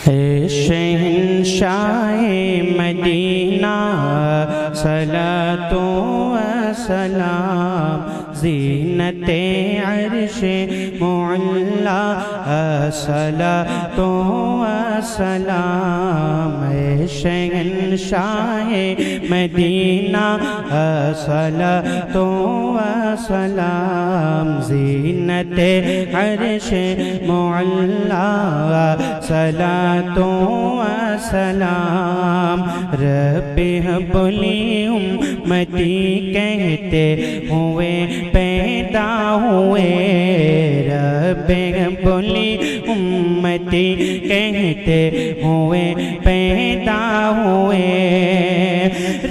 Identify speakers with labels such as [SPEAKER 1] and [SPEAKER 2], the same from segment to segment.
[SPEAKER 1] है शहंशाहे मदीना सलातो व सलाम ज़ीनते अर्शे मुअल्ला सलातो व सलाम। है शहंशाहे मदीना सलातो व सलाम ज़ीनते अर्शे मुअल्ला सलातो व सलाम। रब्बे हब्ली उम्मती कहते हुए पैदा हुए, रब्बे हब्ली उम्मती कहते हुए पैदा हुए,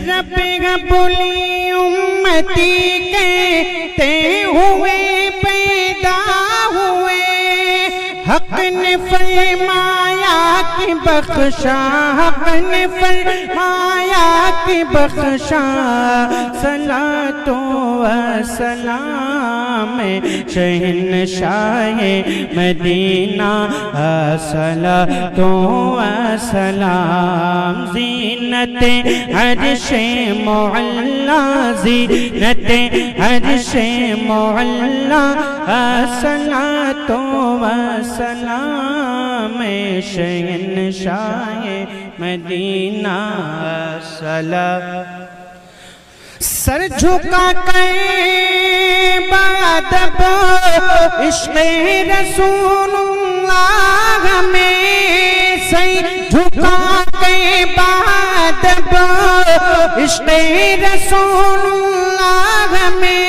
[SPEAKER 1] रब्बे हब्ली उम्मती कहते हुए पैदा हुए। हक़ ने फरमाया कि बख्शा, हक़ ने फरमाया कि बख्शा सलातो व सलाम। शहंशाहे मदीना सलातो व सलाम। ज़ीनते अर्शे मुअल्ला, ज़ीनते अर्शे मुअल्ला सलातो व सलाम। शहंशाहे मदीना सला। सर झुका कर बादब इश्क़े रसूलुल्लाह में, सर झुका के बादब इश्क़े रसूलुल्लाह में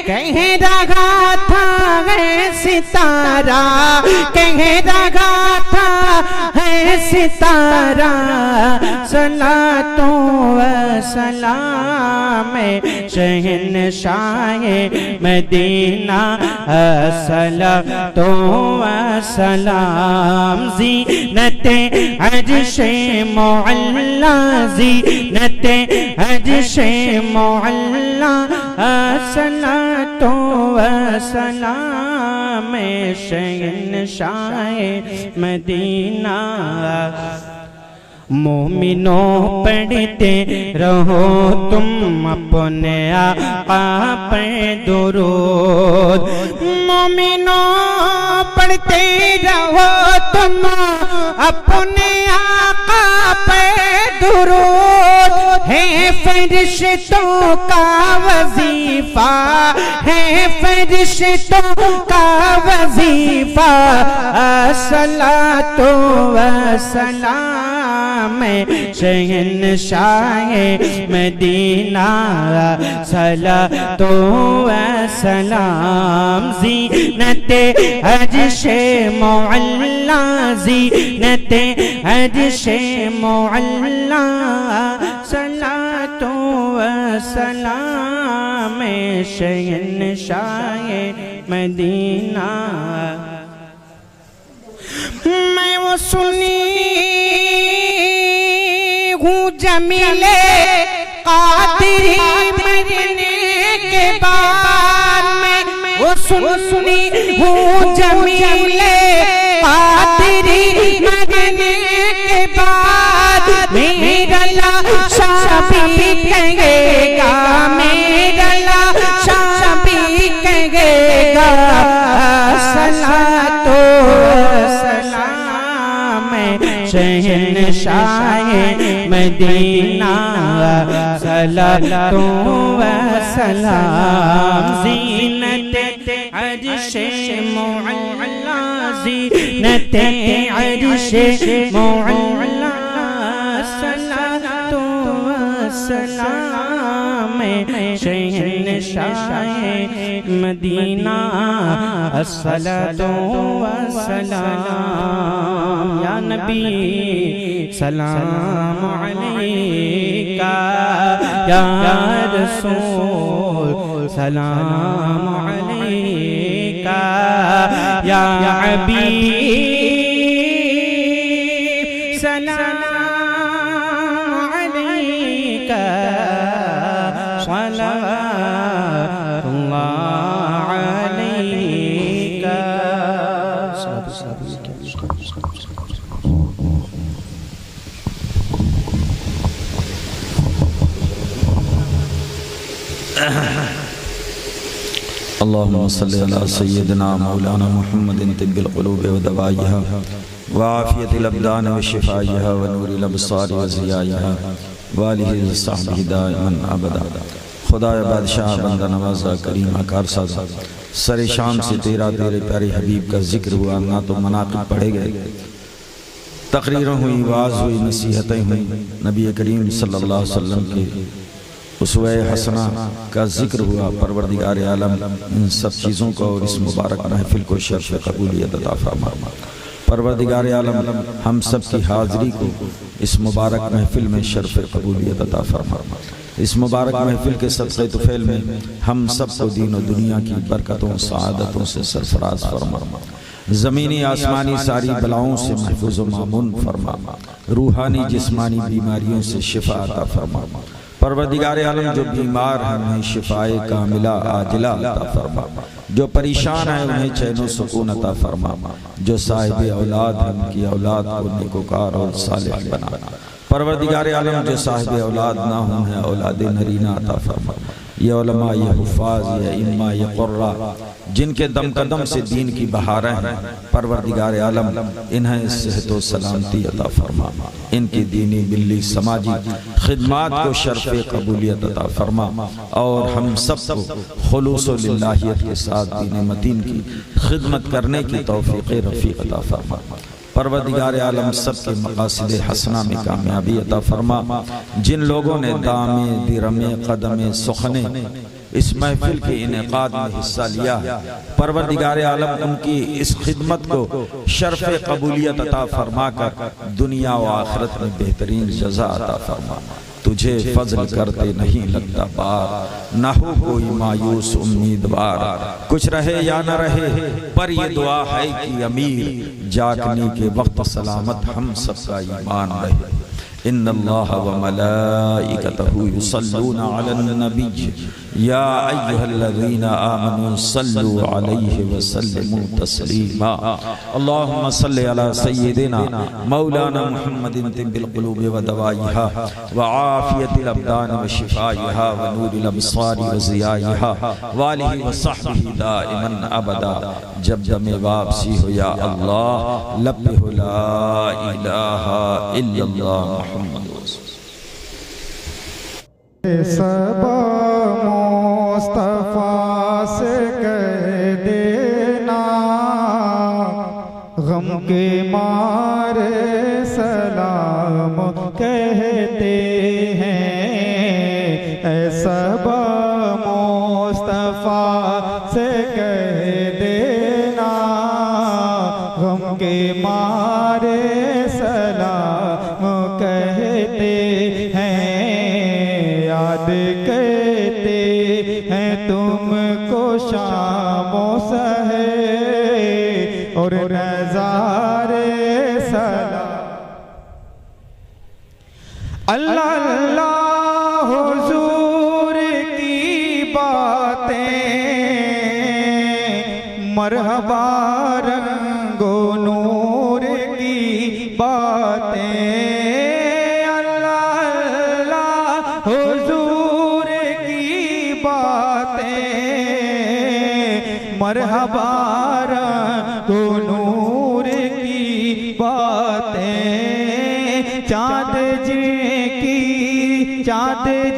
[SPEAKER 1] कह रहा था है सितारा, कह रहा था है सितारा सलातो व सलाम। शहंशाहे मदीना सलातो व सलाम। ज़ीनते अर्शे मुअल्ला, ज़ीनते अर्शे मुअल्ला सलातो व सलाम। शहंशाहे मदीना। मोमिनों पढ़ते रहो तुम अपने आका पे दुरूद, मोमिनों पढ़ते रहो तुम अपने आका पे दुरूद। है फरिश्तों का वजीफा, है फरिश्तों का वजीफा सलातो व सलाम। शहंशाहे मदीना सलातो व सलाम। ज़ीनते अर्शे मुअल्ला, ज़ीनते अर्शे मुअल्ला सलातो व सलाम। शहंशाहे मदीना। मैं वो सुनी हूँ जमीले कादरी मरने के बाद, मैं वो सुनी हूँ जमीले कादरी मरने के बाद। मेरा लाशा भी कहेगा, मेरा लाशा भी कहेगा सलातो शहंशाहे मदीना सलातो व सलाम। ज़ीनते अर्शे मुअल्ला, ज़ीनते अर्शे मुअल्ला सलातो व सलाम। शहंशाहे मदीना अस्सलातो व सलाम। या नबी सलाम अलैका, या रसूल सलाम अलैका, या हबीब सलाम अलैका। सल्लल्लाहु अलैका।
[SPEAKER 2] अल्लाहुम्मा सल्लि अला सय्यिदिना मौलाना मुहम्मदिन तिब्बिल क़ुलूब व दवाइहा व आफ़ियतिल अब्दान व शिफ़ाइहा व नूरिल अब्सार व ज़ियाइहा व आलिहि व सहबिहि दाइमन अबदा। खुदाए बादशाह बंदा नवाज़ा करीम कारसाज़ा, सरे शाम से तेरे प्यारे हबीब का जिक्र हुआ, ना तो मनाक़िब पढ़े गए, तकरीरें हुई, वाज़ हुई, नसीहतें हुई, नबी करीम सल्लल्लाहु अलैहि वसल्लम के उसवे हसना का जिक्र हुआ। परवरदिगार आलम इन सब चीज़ों को और इस मुबारक महफिल को शर्फ़ कबूलियत अता फरमा। परवरदिगार आलम हम सब की हाज़िरी को इस मुबारक महफिल में शर्फ़ कबूलियत अता फरमा। इस मुबारक महफिल के सदक़े तुफ़ैल में हम सब को दीन और दुनिया की बरकतों सआदतों से सरफराज फरमा। ज़मीनी आसमानी सारी बलाओं से महफूज़ व मामून फरमा। रूहानी जिस्मानी बीमारियों से शिफा अता फरमा। परवरदिगार आलम जो बीमार हैं उन्हें शिफाए कामिला आजिला अता फरमा। जो परेशान हैं उन्हें चैन व सुकून अता फरमा। जो साहिब औलाद हैं उनकी औलाद को नेकोकार और सालिह बना। परवरदिगार आलम जो साहिब औलाद ना हों उन्हें औलाद नरीना अता फरमा। ये उलमा, ये हुफ़ाज़, ये इम्मा, ये क़ुर्रा जिनके दम कदम से दीन की बहारें हैं, परवरदिगार आलम इन्हें सेहत व सलामती अता फरमा। इनकी दीनी बिल्ली समाजी खिदमात को शर्फ़ कबूलियत अता फरमा और हम सब को खुलूस व लिल्लाहियत के साथ दीन मतीन की खिदमत करने की तौफ़ीक़ रफ़ीक़ अता फरमा। परवरदिगार आलम सब के मक़ासिद हसना में कामयाबी अता फरमा। जिन लोगों ने दामे दिरमे कदमे सुखने इस महफिल के इनेकाद में हिस्सा लिया, परवरदिगार आलम उनकी इस खिदमत को शर्फ़ कबूलियत अता फरमा कर दुनिया व आखिरत में बेहतरीन जज़ा अता फरमा। तुझे फज़ल करते नहीं लगता बार, न हो कोई मायूस उम्मीदवार। कुछ रहे या न रहे पर ये दुआ है कि अमीर जागने के वक्त सलामत हम सबका ईमान रहे। इन्नल्लाह व मलाइकतहु युसल्लूना अलन नबी या अय्युहल्लज़ीना आमनू सल्लू अलैहि व सल्लिमू तस्लीमा। अल्लाहुम्मा सल्लि अला सय्यिदिना मौलाना मुहम्मदिन तिब्बिल क़ुलूब व दवाइहा व आफ़ियतिल अब्दान व शिफ़ाइहा व नूरिल अब्सार व ज़ियाइहा व आलिहि व सहबिहि दाइमन अबदा। जब दमे वापसी हो या अल्लाह लब पे हो ला इलाहा इल्लल्लाह मुहम्मद
[SPEAKER 3] सबा मुस्तफा से कह देना गम के मारे सलाम कहते हैं। सबा मुस्तफा से कह देना गम के मारे सलाम कहते हैं। याद कहते हैं तुमको शामो सहे और नज़ारे सलाम। अल्लाह अल्लाह हुजूर की बातें मरहबा रंगो नूर की बातें। अल्लाह अल्लाह हुजूर की बातें मरहबा रंगो नूर की बातें। चाँद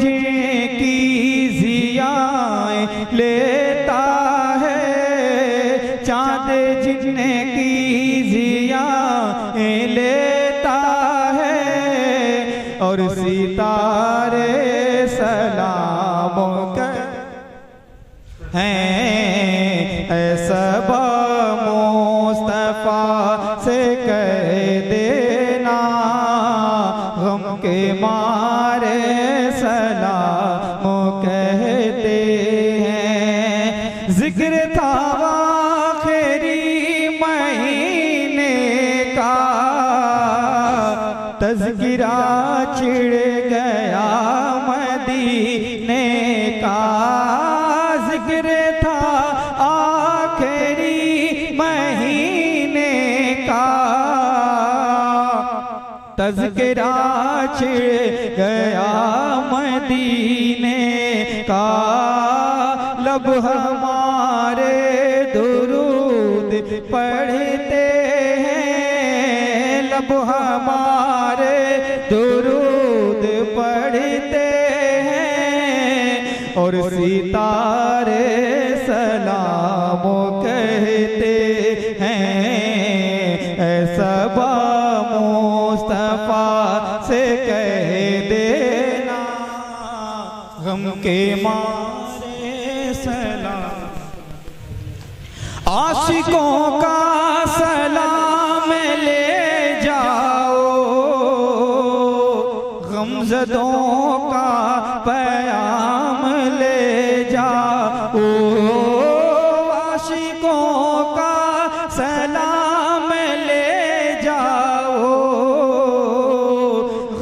[SPEAKER 3] जिनकी ज़ियाएं लेता है, चाँद जिनकी ज़ियाएं लेता है और सितारे सलाम हैं। सबा मुस्तफा से कह देना गम के मारे सलाम कहते हैं। जिक्र था आखिरी महीने का, तज़किरा छिड़ गया मदीने का। जिक्र था आखिरी महीने का, तज़किरा छिड़ गया मदीने का। लब हमारे दुरूद पढ़ते हैं, लब हमारे दुरूद पढ़ते हैं, और सितारे सलाम कहते हैं। सबा मुस्तफा से कह देना, गम के मारे सलाम। आशिकों का सलाम ले जाओ, गमज़दों का पैगाम ले जाओ। आशिकों का सलाम ले जाओ,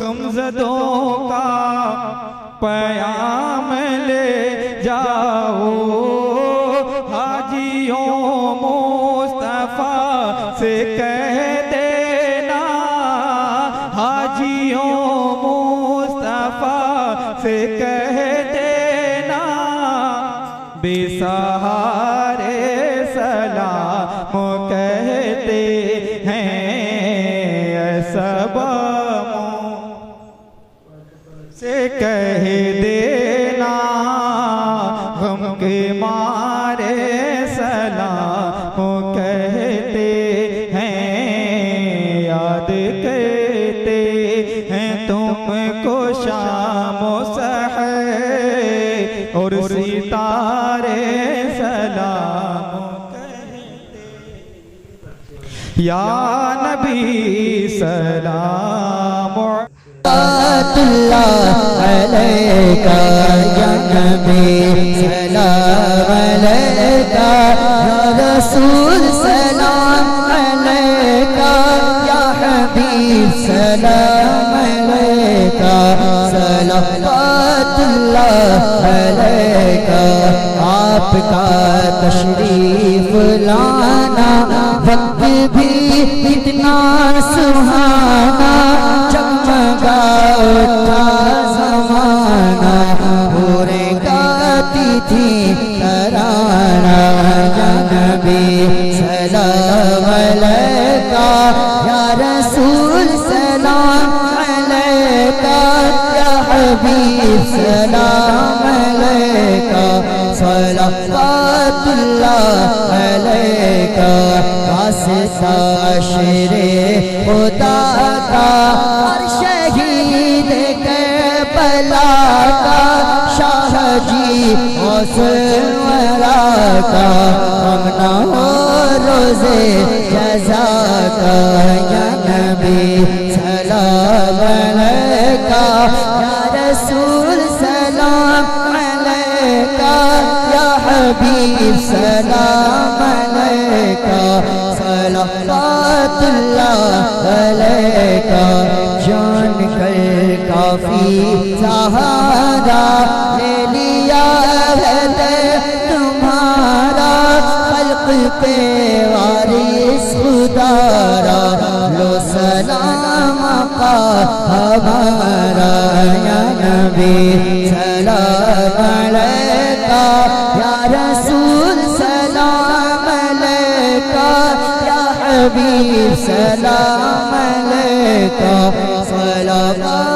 [SPEAKER 3] गमज़दों का पैगाम ले जाओ। हाजियों मुस्तफा से कह देना, हाजियों मुस्तफा से कह देना, बेसहारे सलाम कहते हैं। सबा से कह देना, गम के मारे सलाम कहते हैं। याद करते हैं तुमको शाम सहर, और सितारे सलाम कहते। या नबी सलाम अलैका, या नबी सलाम अलैका, या रसूल सलाम अलैका, या हबीब सलाम अलैका, सलावतुल्लाह अलैका। आपका तशरीफ लाना वक्त भी कितना सुहाना, जगमगा उठा ज़माना, पूरे गाती थी तराना। या नबी सलाम अलैका, या रसूल सलाम अलैका, या हबीब सलाम अलैका, सलावतुल्लाह अलैका। वास्ता शेरे खुदा का और शहीद करबला का, शाह जी मौसुमरा का, हम न हो रोज़े जज़ा का। या नबी सलाम अलैका, या रसूल सलाम अलैका, या हबीब सलाम अलैका, सलावतुल्लाह अलैका। जान कर काफी सहारा ले लिया है तुम्हारा, खल्क़ पे वारिस खुदारा, लो सलाम का हमारा। या नबी सलाम अलैका, या रसूल सलाम अलैका, या हबीब सलाम अलैका, सलावतुल्लाह